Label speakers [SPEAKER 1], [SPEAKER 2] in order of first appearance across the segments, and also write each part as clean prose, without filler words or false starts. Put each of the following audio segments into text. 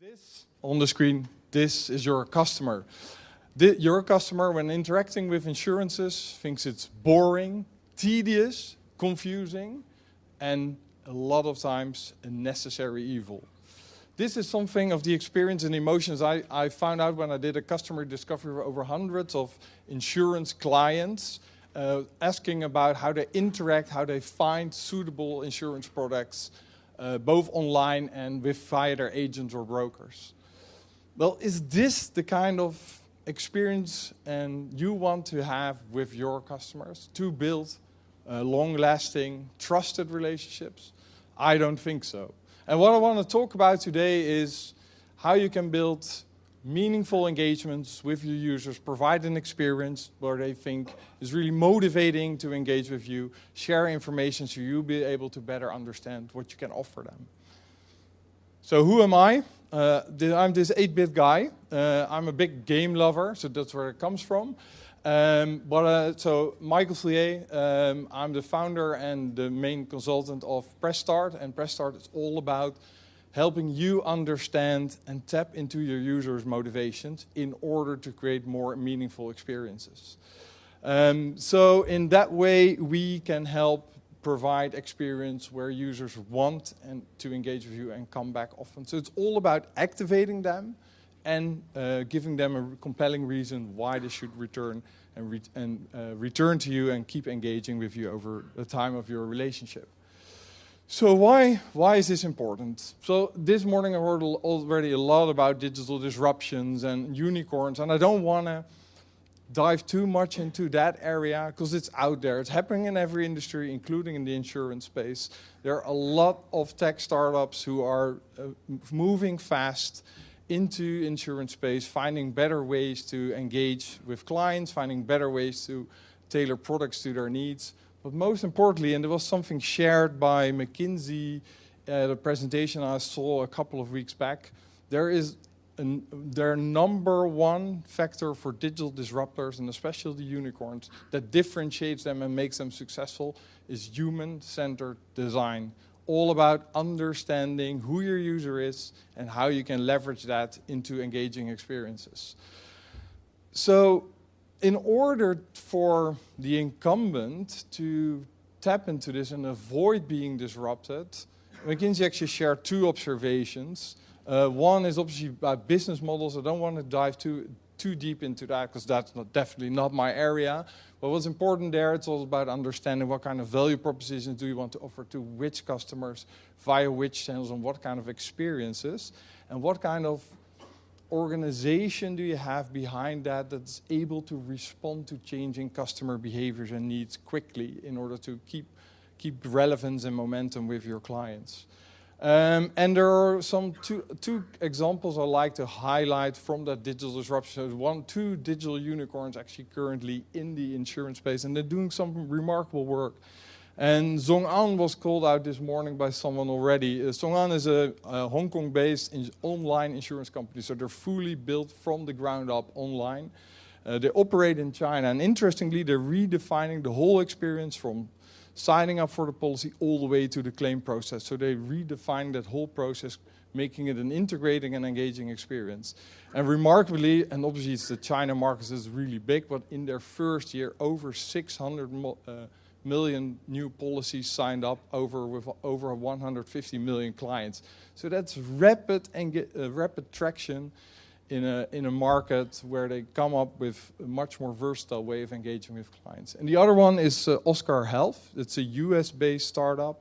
[SPEAKER 1] This on the screen, this is your customer. Your customer, when interacting with insurances, thinks it's boring, tedious, confusing, and a lot of times a necessary evil. This is something of the experience and emotions I found out when I did a customer discovery of over hundreds of insurance clients, asking about how they interact, how they find suitable insurance products, both online and via their agents or brokers. Well, is this the kind of experience and you want to have with your customers to build long-lasting, trusted relationships? I don't think so. And what I want to talk about today is how you can build meaningful engagements with your users, provide an experience where they think is really motivating to engage with you, share information so you'll be able to better understand what you can offer them. So who am I? I'm this 8-bit guy. I'm a big game lover, so that's where it comes from. So Michael Flier, I'm the founder and the main consultant of PressStart, and PressStart is all about helping you understand and tap into your users' motivations in order to create more meaningful experiences. So in that way, we can help provide experience where users want and to engage with you and come back often. So it's all about activating them and giving them a compelling reason why they should return and return to you and keep engaging with you over the time of your relationship. So why is this important? So this morning I heard already a lot about digital disruptions and unicorns, and I don't want to dive too much into that area because it's out there. It's happening in every industry, including in the insurance space. There are a lot of tech startups who are moving fast into insurance space, finding better ways to engage with clients, finding better ways to tailor products to their needs. But most importantly, and there was something shared by McKinsey at a presentation I saw a couple of weeks back, their number one factor for digital disruptors, and especially the unicorns, that differentiates them and makes them successful is human-centered design. All about understanding who your user is and how you can leverage that into engaging experiences. So in order for the incumbent to tap into this and avoid being disrupted, McKinsey actually shared two observations. One is obviously about business models. I don't want to dive too deep into that because that's definitely not my area. But what's important there, it's all about understanding what kind of value propositions do you want to offer to which customers, via which channels, and what kind of experiences, and what kind of organization do you have behind that that's able to respond to changing customer behaviors and needs quickly in order to keep relevance and momentum with your clients. And there are two examples I like to highlight from that digital disruption. So two digital unicorns actually currently in the insurance space, and they're doing some remarkable work. And ZhongAn was called out this morning by someone already. ZhongAn is a Hong Kong-based online insurance company, so they're fully built from the ground up online. They operate in China, and interestingly, they're redefining the whole experience from signing up for the policy all the way to the claim process. So they redefine that whole process, making it an integrating and engaging experience. And remarkably, and obviously it's the China market is really big, but in their first year, over 600 million new policies signed up with over 150 million clients. So that's rapid traction in a market where they come up with a much more versatile way of engaging with clients. And the other one is Oscar Health. It's a US-based startup.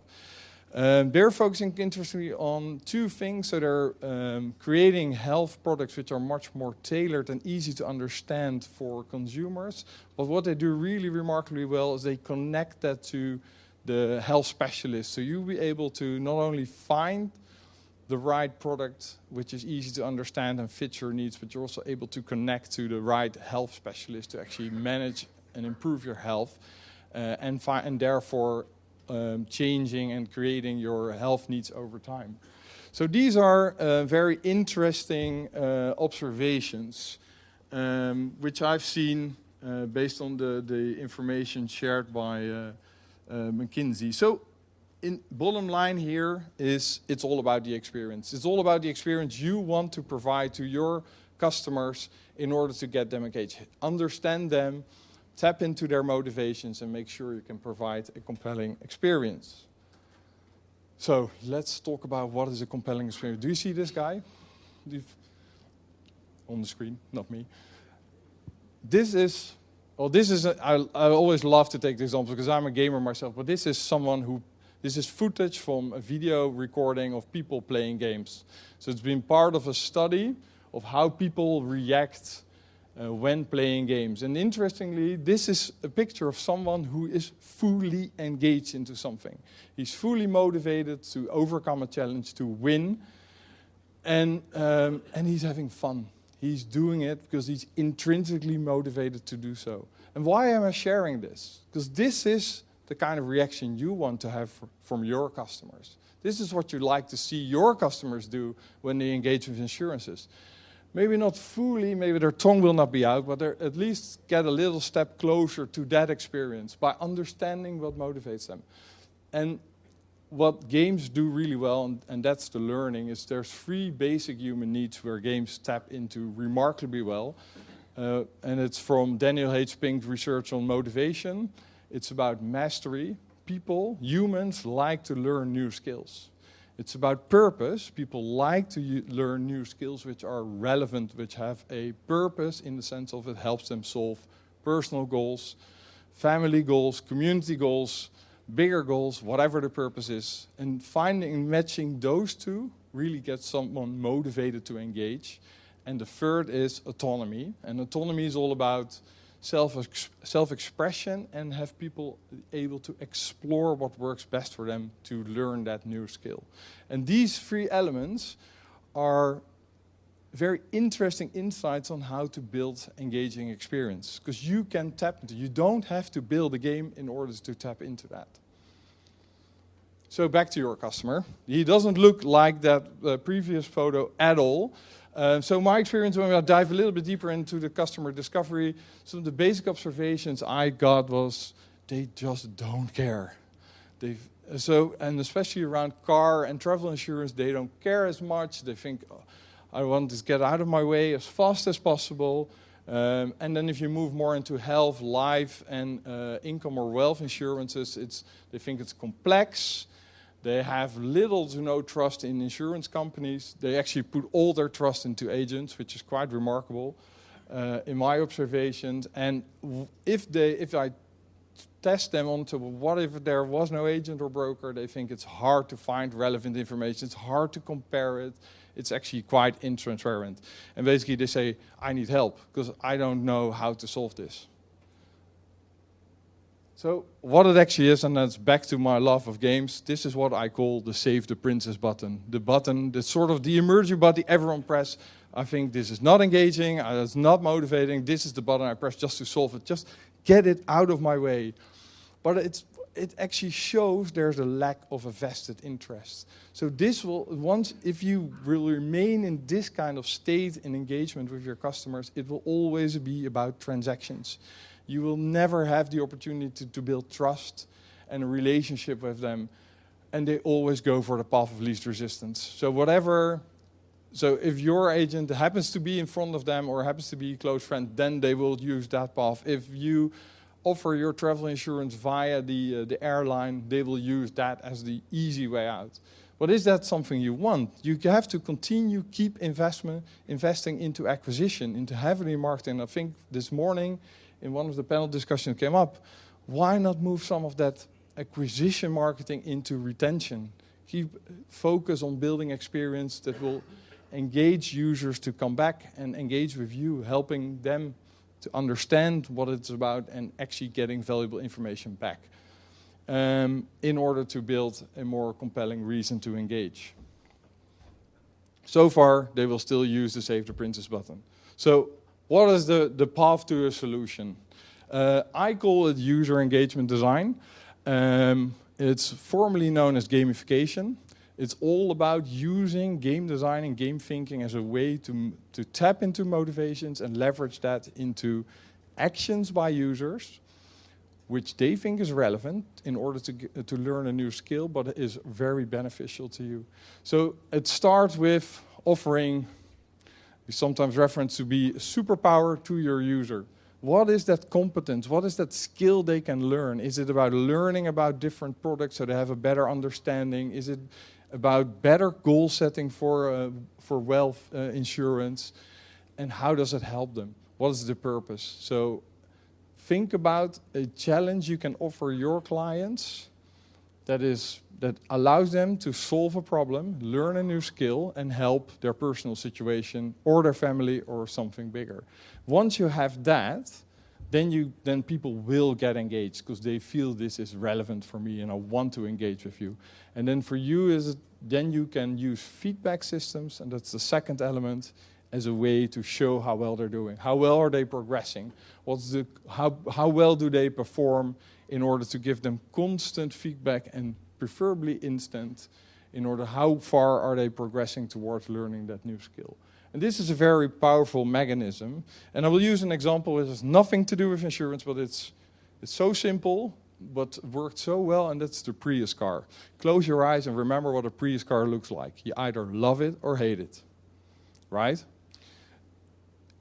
[SPEAKER 1] They're focusing, interestingly, on two things. So they're creating health products which are much more tailored and easy to understand for consumers. But what they do really remarkably well is they connect that to the health specialist. So you'll be able to not only find the right product, which is easy to understand and fit your needs, but you're also able to connect to the right health specialist to actually manage and improve your health, and therefore changing and creating your health needs over time. So these are very interesting observations, which I've seen based on the information shared by McKinsey. So bottom line here is it's all about the experience. It's all about the experience you want to provide to your customers in order to get them engaged. Understand them, tap into their motivations, and make sure you can provide a compelling experience. So let's talk about what is a compelling experience. Do you see this guy? On the screen, not me. I always love to take this example because I'm a gamer myself, but this is footage from a video recording of people playing games. So it's been part of a study of how people react when playing games. And interestingly, this is a picture of someone who is fully engaged into something. He's fully motivated to overcome a challenge, to win, and he's having fun. He's doing it because he's intrinsically motivated to do so. And why am I sharing this? Because this is the kind of reaction you want to have from your customers. This is what you like to see your customers do when they engage with insurances. Maybe not fully, maybe their tongue will not be out, but they at least get a little step closer to that experience by understanding what motivates them. And what games do really well, and that's the learning, is there's 3 basic human needs where games tap into remarkably well. And it's from Daniel H. Pink's research on motivation. It's about mastery. People, humans, like to learn new skills. It's about purpose. People like to learn new skills which are relevant, which have a purpose in the sense of it helps them solve personal goals, family goals, community goals, bigger goals, whatever the purpose is. And finding and matching those 2 really gets someone motivated to engage. And the third is autonomy. And autonomy is all about self-expression and have people able to explore what works best for them to learn that new skill. And these 3 elements are very interesting insights on how to build engaging experience. Because you can tap into, you don't have to build a game in order to tap into that. So back to your customer. He doesn't look like that previous photo at all. So my experience, when I dive a little bit deeper into the customer discovery, some of the basic observations I got was they just don't care. And especially around car and travel insurance, they don't care as much. They think, oh, I want to get out of my way as fast as possible. And then if you move more into health, life, and income or wealth insurances, they think it's complex. They have little to no trust in insurance companies. They actually put all their trust into agents, which is quite remarkable in my observations. And if I test them onto what if there was no agent or broker, they think it's hard to find relevant information. It's hard to compare it. It's actually quite intransparent. And basically they say, I need help because I don't know how to solve this. So what it actually is, and that's back to my love of games, this is what I call the Save the Princess button. The button that's sort of the emerging button everyone press. I think this is not engaging, it's not motivating, this is the button I press just to solve it. Just get it out of my way. But it actually shows there's a lack of a vested interest. So this will, if you will remain in this kind of state in engagement with your customers, it will always be about transactions. You will never have the opportunity to build trust and a relationship with them. And they always go for the path of least resistance. So if your agent happens to be in front of them or happens to be a close friend, then they will use that path. If you offer your travel insurance via the airline, they will use that as the easy way out. But is that something you want? You have to keep investing into acquisition, into heavily marketing. I think this morning, in one of the panel discussions came up, why not move some of that acquisition marketing into retention? Keep focus on building experience that will engage users to come back and engage with you, helping them to understand what it's about and actually getting valuable information back in order to build a more compelling reason to engage. So far, they will still use the Save the Princess button. So what is the path to a solution? I call it user engagement design. It's formerly known as gamification. It's all about using game design and game thinking as a way to tap into motivations and leverage that into actions by users which they think is relevant in order to learn a new skill, but is very beneficial to you. So it starts with offering, we sometimes reference to be a superpower to your user. What is that competence? What is that skill they can learn? Is it about learning about different products so they have a better understanding? Is it about better goal setting for wealth insurance? And how does it help them? What is the purpose? So think about a challenge you can offer your clients that allows them to solve a problem, learn a new skill, and help their personal situation or their family or something bigger. Once you have that, then people will get engaged because they feel this is relevant for me and I want to engage with you. And then for you, then you can use feedback systems, and that's the second element, as a way to show how well they're doing. How well are they progressing? How well do they perform in order to give them constant feedback and preferably instant in order how far are they progressing towards learning that new skill. And this is a very powerful mechanism. And I will use an example which has nothing to do with insurance, but it's so simple, but worked so well, and that's the Prius car. Close your eyes and remember what a Prius car looks like. You either love it or hate it, right?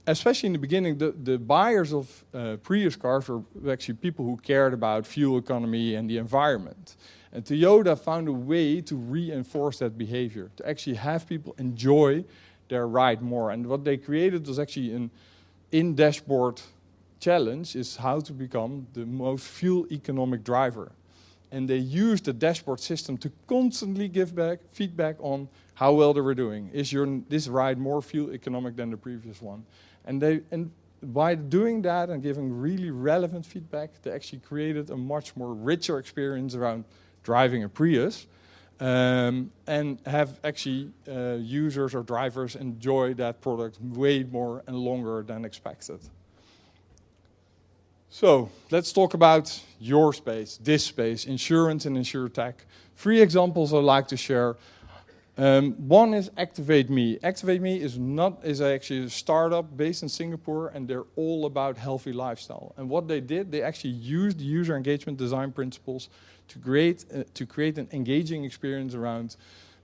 [SPEAKER 1] Especially in the beginning, the buyers of Prius cars were actually people who cared about fuel economy and the environment. And Toyota found a way to reinforce that behavior, to actually have people enjoy their ride more. And what they created was actually an in-dashboard challenge, is how to become the most fuel economic driver. And they used the dashboard system to constantly give back feedback on how well they were doing. Is this ride more fuel economic than the previous one? And by doing that and giving really relevant feedback, they actually created a much more richer experience around driving a Prius, and have actually users or drivers enjoy that product way more and longer than expected. So let's talk about your space, this space, insurance and InsurTech. 3 examples I'd like to share. One is Activate Me. Activate Me is actually a startup based in Singapore, and they're all about healthy lifestyle. And what they did, they actually used the user engagement design principles to create an engaging experience around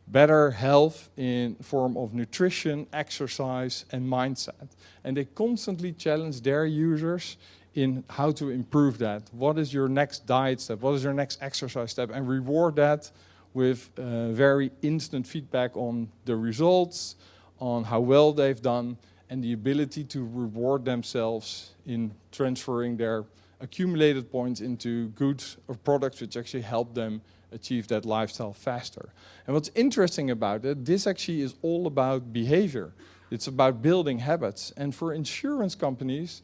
[SPEAKER 1] better health in form of nutrition, exercise, and mindset. And they constantly challenge their users in how to improve that. What is your next diet step? What is your next exercise step? And reward that with very instant feedback on the results, on how well they've done, and the ability to reward themselves in transferring their accumulated points into goods or products which actually help them achieve that lifestyle faster. And what's interesting about it, this actually is all about behavior. It's about building habits. And for insurance companies,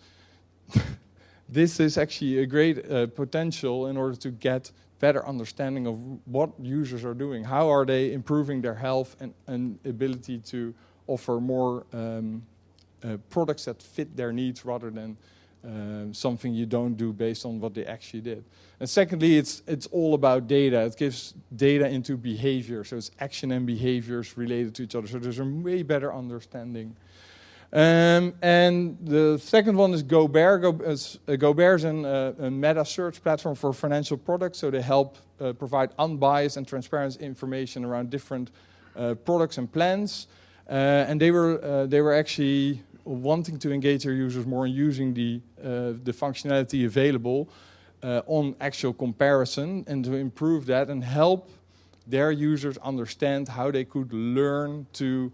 [SPEAKER 1] this is actually a great potential in order to get better understanding of what users are doing. How are they improving their health and ability to offer more products that fit their needs rather than something you don't do based on what they actually did. And secondly, it's all about data. It gives data into behavior. So it's action and behaviors related to each other. So there's a way better understanding. And the second one is GoBear. GoBear is a meta search platform for financial products. So they help provide unbiased and transparent information around different products and plans. And they were actually wanting to engage their users more in using the functionality available on actual comparison, and to improve that and help their users understand how they could learn to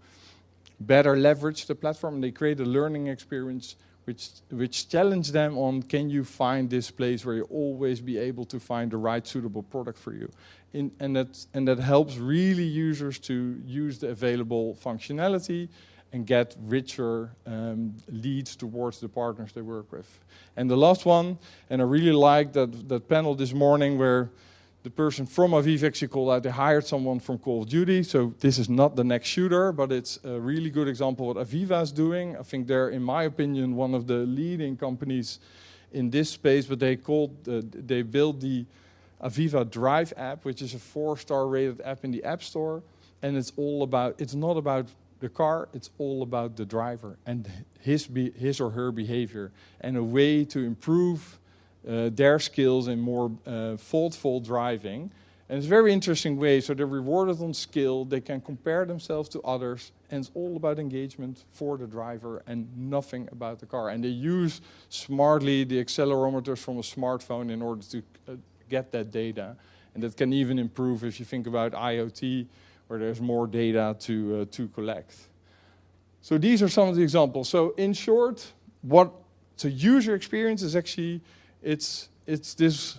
[SPEAKER 1] better leverage the platform. They create a learning experience which challenge them on, can you find this place where you always be able to find the right suitable product for you? And that helps really users to use the available functionality and get richer leads towards the partners they work with. And the last one, and I really like that panel this morning where the person from Aviva actually called out, they hired someone from Call of Duty. So this is not the next shooter, but it's a really good example of what Aviva is doing. I think they're, in my opinion, one of the leading companies in this space, but they built the Aviva Drive app, which is a 4-star rated app in the App Store. And it's not about the car, it's all about the driver and his or her behavior, and a way to improve their skills in more thoughtful driving. And it's a very interesting way. So they're rewarded on skill. They can compare themselves to others. And it's all about engagement for the driver and nothing about the car. And they use smartly the accelerometers from a smartphone in order to get that data. And that can even improve if you think about IoT, where there's more data to collect. So these are some of the examples. So in short, so user experience is actually, it's this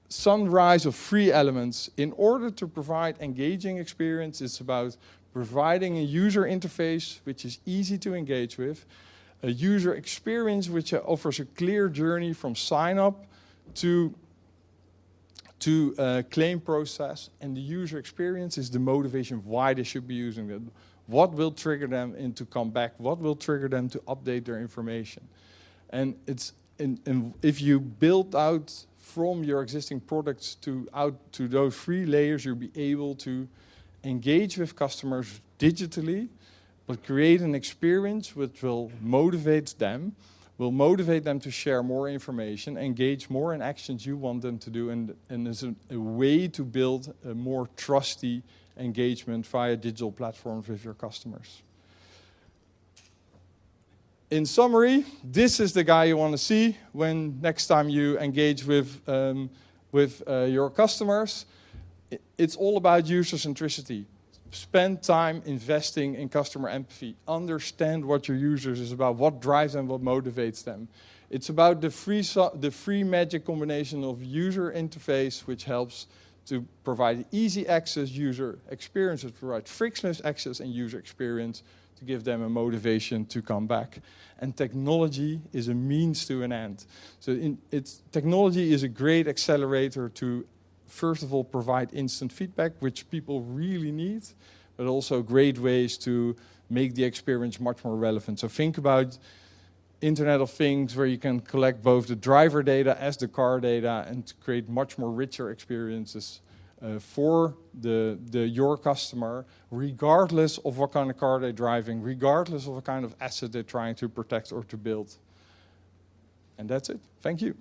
[SPEAKER 1] sunrise of 3 elements. In order to provide engaging experience, it's about providing a user interface which is easy to engage with, a user experience which offers a clear journey from sign up to claim process, and the user experience is the motivation why they should be using it. What will trigger them to come back? What will trigger them to update their information? And if you build out from your existing products to those 3 layers, you'll be able to engage with customers digitally, but create an experience which will motivate them to share more information, engage more in actions you want them to do, and is a way to build a more trusty engagement via digital platforms with your customers. In summary, this is the guy you want to see when next time you engage with your customers. It's all about user centricity. Spend time investing in customer empathy. Understand what your users is about, what drives them, what motivates them. It's about the free magic combination of user interface, which helps to provide easy access user experience, to provide frictionless access and user experience, to give them a motivation to come back. And technology is a means to an end. So technology is a great accelerator to, first of all, provide instant feedback, which people really need, but also great ways to make the experience much more relevant. So think about Internet of Things, where you can collect both the driver data as the car data and to create much more richer experiences for your customer, regardless of what kind of car they're driving, regardless of what kind of asset they're trying to protect or to build. And that's it. Thank you.